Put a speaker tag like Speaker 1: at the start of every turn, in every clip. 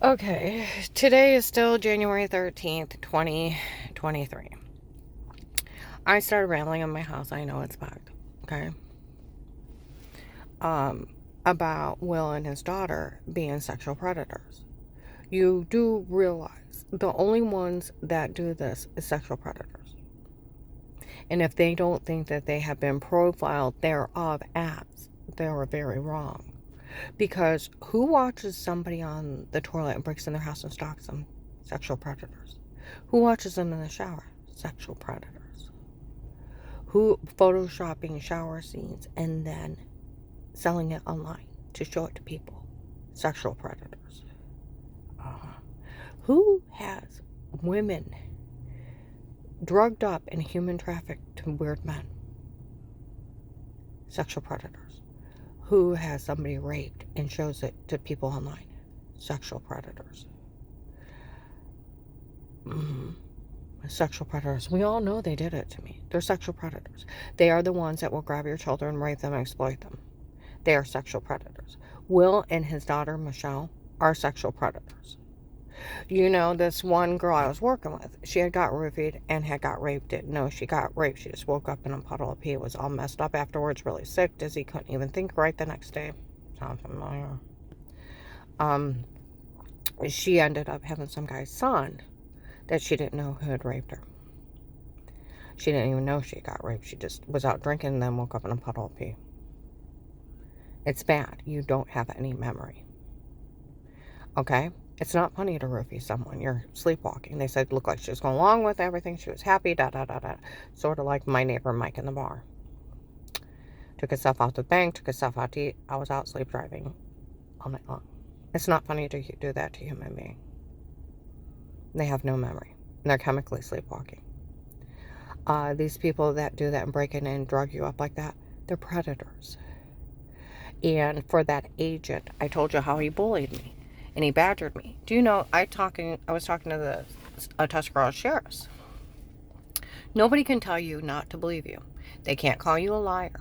Speaker 1: Okay, today is still January 13th, 2023. I started rambling in my house. I know it's packed. Okay. Um, about Will and his daughter being sexual predators. You do realize the only ones that do this is sexual predators. And if they don't think that they have been profiled thereof as, they are very wrong. Because who watches somebody on the toilet and breaks in their house and stalks them? Sexual predators. Who watches them in the shower? Sexual predators. Who photoshopping shower scenes and then selling it online to show it to people? Sexual predators. Who has women drugged up and human trafficked to weird men? Sexual predators. Who has somebody raped and shows it to people online? Sexual predators. Sexual predators. We all know they did it to me. They're sexual predators. They are the ones that will grab your children, rape them, and exploit them. They are sexual predators. Will and his daughter, Michelle, are sexual predators. You know, this one girl I was working with, she had got roofied and had got raped. Didn't know she got raped. She just woke up in a puddle of pee, was all messed up afterwards, really sick, dizzy, couldn't even think right the next day. Sounds familiar. She ended up having some guy's son that she didn't know who had raped her. She didn't even know she got raped. She just was out drinking and then woke up in a puddle of pee. It's bad. You don't have any memory. Okay? It's not funny to roofie someone. You're sleepwalking. They said it looked like she was going along with everything. She was happy, da-da-da-da. Sort of like my neighbor Mike in the bar. Took himself out to the bank, took himself out to eat. I was out sleep driving all night long. It's not funny to do that to a human being. They have no memory. And they're chemically sleepwalking. These people that do that and break in and drug you up like that, they're predators. And for that agent, I told you how he bullied me and he badgered me. Do you know, I was talking to the Tuscarora sheriffs. Nobody can tell you not to believe you. They can't call you a liar.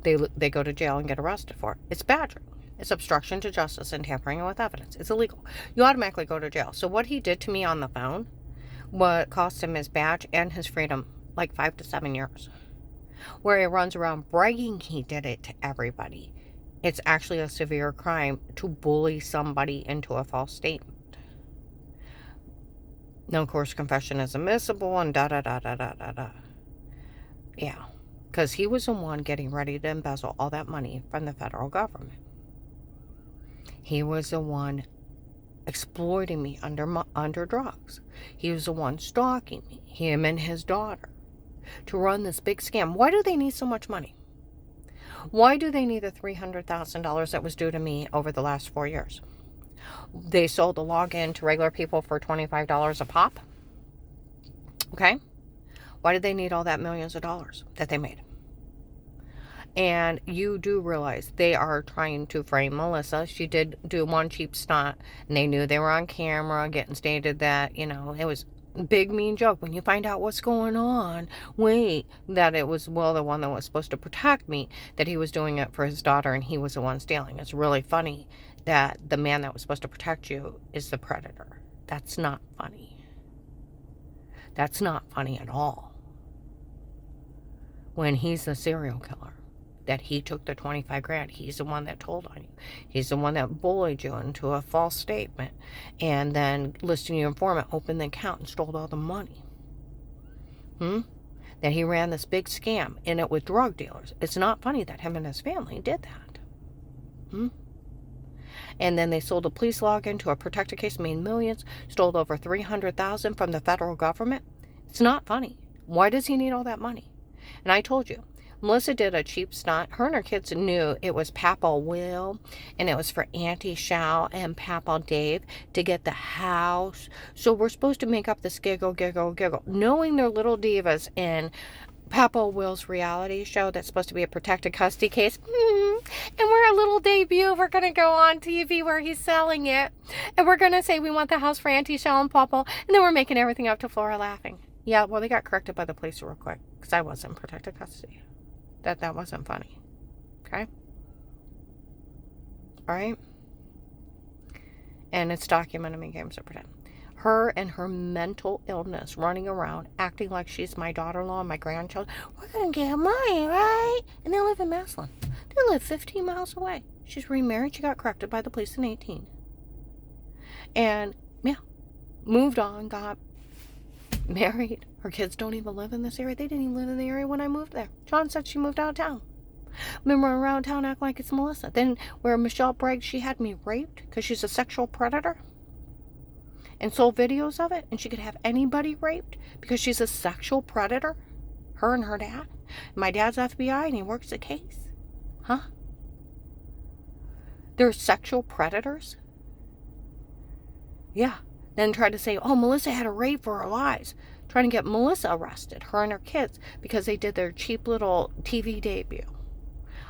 Speaker 1: They go to jail and get arrested for it. It's badgering. It's obstruction to justice and tampering with evidence. It's illegal. You automatically go to jail. So what he did to me on the phone, what cost him his badge and his freedom, like 5 to 7 years. Where he runs around bragging he did it to everybody. It's actually a severe crime to bully somebody into a false statement. No, of course, confession is admissible and da-da-da-da-da-da-da. Yeah, because he was the one getting ready to embezzle all that money from the federal government. He was the one exploiting me under drugs. He was the one stalking me, him and his daughter, to run this big scam. Why do they need so much money? Why do they need the $300,000 that was due to me over the last 4 years? They sold the login to regular people for $25 a pop. Okay? Why did they need all that millions of dollars that they made? And you do realize they are trying to frame Melissa. She did do one cheap stunt, and they knew they were on camera getting stated that, it was a big mean joke. When you find out what's going on, wait, that it was Will, the one that was supposed to protect me, that he was doing it for his daughter and he was the one stealing. It's really funny that the man that was supposed to protect you is the predator. That's not funny. That's not funny at all. When he's the serial killer. That he took the 25 grand. He's the one that told on you. He's the one that bullied you into a false statement and then listing your informant, opened the account and stole all the money. That he ran this big scam in it with drug dealers. It's not funny that him and his family did that. And then they sold a police login to a protected case, made millions, stole over $300,000 from the federal government. It's not funny. Why does he need all that money? And I told you, Melissa did a cheap stunt. Her and her kids knew it was Papa Will and it was for Auntie Shao and Papa Dave to get the house. So we're supposed to make up this giggle, knowing they're little divas in Papa Will's reality show that's supposed to be a protected custody case. And we're a little debut. We're going to go on TV where he's selling it. And we're going to say we want the house for Auntie Shao and Papa. And then we're making everything up to Flora laughing. Yeah, well, they got corrected by the police real quick because I wasn't in protected custody. That wasn't funny. Okay? All right? And it's documented in Games of Pretend. Her and her mental illness, running around, acting like she's my daughter-in-law and my grandchildren. We're going to get money, right? And they live in Massillon. They live 15 miles away. She's remarried. She got corrected by the police in 18. And, yeah, moved on, got married. Her kids don't even live in this area. They didn't even live in the area when I moved there. John said she moved out of town. Been running around town acting like it's Melissa. Then where Michelle bragged she had me raped because she's a sexual predator and sold videos of it, and she could have anybody raped because she's a sexual predator, her and her dad. My dad's FBI and he works the case. Huh? They're sexual predators? Yeah. Then tried to say, oh, Melissa had a rape for her lies. Trying to get Melissa arrested, her and her kids, because they did their cheap little TV debut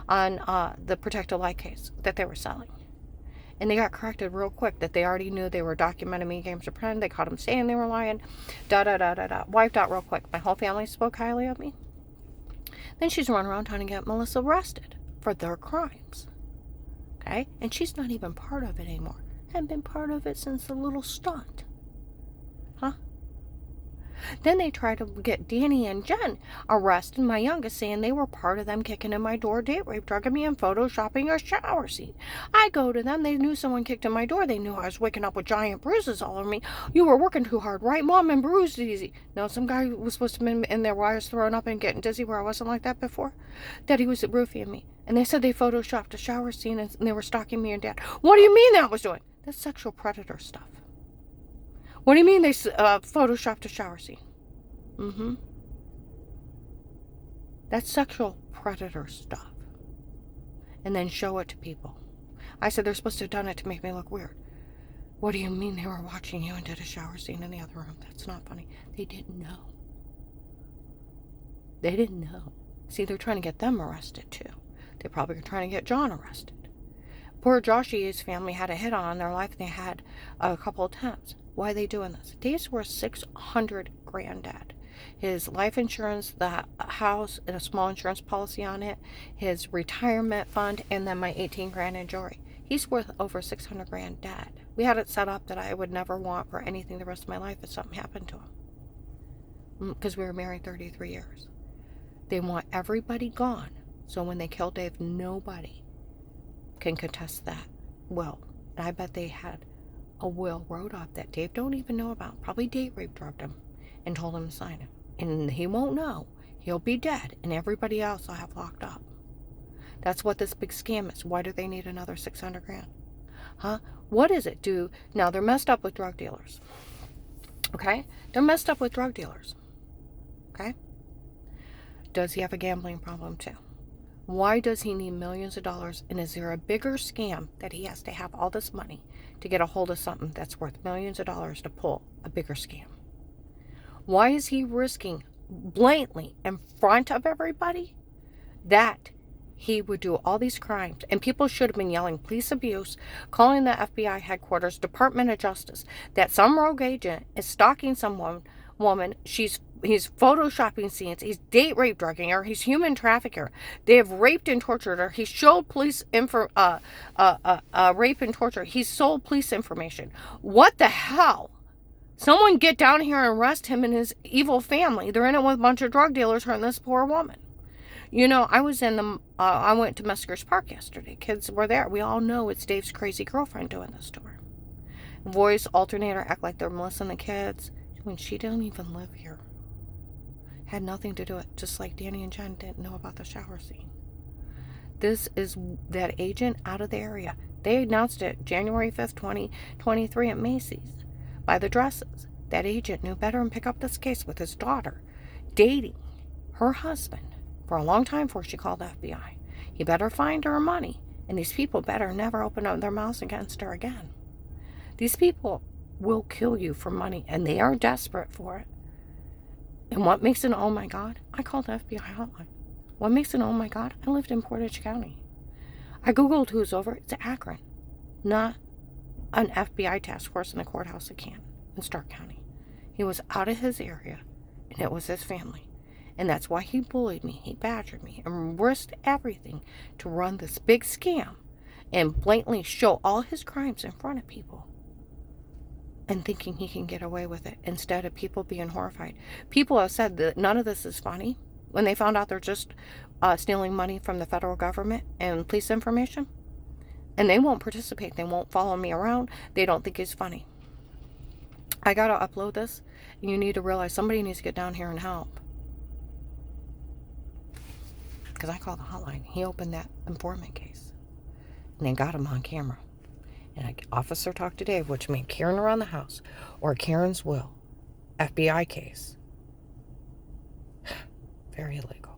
Speaker 1: on the Protect a Lie case that they were selling. And they got corrected real quick that they already knew they were documenting me Games of Pretend. They caught them saying they were lying. Wiped out real quick. My whole family spoke highly of me. Then she's running around trying to get Melissa arrested for their crimes. Okay? And she's not even part of it anymore. Hadn't been part of it since the little stunt. Huh? Then they tried to get Danny and Jen arrested, my youngest, saying they were part of them kicking in my door, date rape, drugging me, and photoshopping a shower scene. I go to them. They knew someone kicked in my door. They knew I was waking up with giant bruises all over me. You were working too hard, right, Mom? And bruised easy. No, some guy was supposed to be in there while I was throwing up and getting dizzy where I wasn't like that before. Daddy was roofing me. And they said they photoshopped a shower scene and they were stalking me and Dad. What do you mean that was doing? That's sexual predator stuff. What do you mean they photoshopped a shower scene? Mm-hmm. That's sexual predator stuff. And then show it to people. I said they're supposed to have done it to make me look weird. What do you mean they were watching you and did a shower scene in the other room? That's not funny. They didn't know. They didn't know. See, they're trying to get them arrested too. They probably are trying to get John arrested. Poor Joshy's family had a hit on their life. They had a couple attempts. Why are they doing this? Dave's worth $600,000 dead. His life insurance, the house, and a small insurance policy on it, his retirement fund, and then my $18,000 in jewelry. He's worth over $600,000 dead. We had it set up that I would never want for anything the rest of my life if something happened to him. Because we were married 33 years. They want everybody gone. So when they kill Dave, nobody can contest that will. And I bet they had a will wrote up that Dave don't even know about. Probably date rape drugged him and told him to sign it. And he won't know. He'll be dead. And everybody else I'll have locked up. That's what this big scam is. Why do they need another $600,000? Huh? What is it? Now they're messed up with drug dealers. Okay? They're messed up with drug dealers. Okay? Does he have a gambling problem too? Why does he need millions of dollars? And is there a bigger scam that he has to have all this money to get a hold of something that's worth millions of dollars to pull a bigger scam? Why is he risking blatantly in front of everybody that he would do all these crimes? And people should have been yelling police abuse, calling the FBI headquarters, Department of Justice, that some rogue agent is stalking some woman. He's photoshopping scenes. He's date rape drugging her. He's human trafficking her. They have raped and tortured her. He showed police rape and torture. He sold police information. What the hell? Someone get down here and arrest him and his evil family. They're in it with a bunch of drug dealers hurting this poor woman. You know, I went to Mesker's Park yesterday. Kids were there. We all know it's Dave's crazy girlfriend doing this to her. Voice alternator, act like they're Melissa and the kids when she didn't even live here. Had nothing to do with it, just like Danny and Jen didn't know about the shower scene. This is that agent out of the area. They announced it January 5th, 2023 at Macy's. By the dresses. That agent knew better and picked up this case with his daughter dating her husband for a long time before she called the FBI. He better find her money, and these people better never open up their mouths against her again. These people will kill you for money, and they are desperate for it. And what makes an oh my God? I called the FBI hotline. What makes an oh my God? I lived in Portage County. I Googled who's over. It's Akron, not an FBI task force in the courthouse of Canton in Stark County. He was out of his area, and it was his family. And that's why he bullied me, he badgered me, and risked everything to run this big scam and blatantly show all his crimes in front of people. and thinking he can get away with it instead of people being horrified. People have said that none of this is funny when they found out they're just stealing money from the federal government and police information. And they won't participate. They won't follow me around. They don't think it's funny. I got to upload this. And you need to realize somebody needs to get down here and help. Because I called the hotline. He opened that informant case. And they got him on camera. And an officer talked to Dave, which meant Karen around the house. Or Karen's will. FBI case. Very illegal.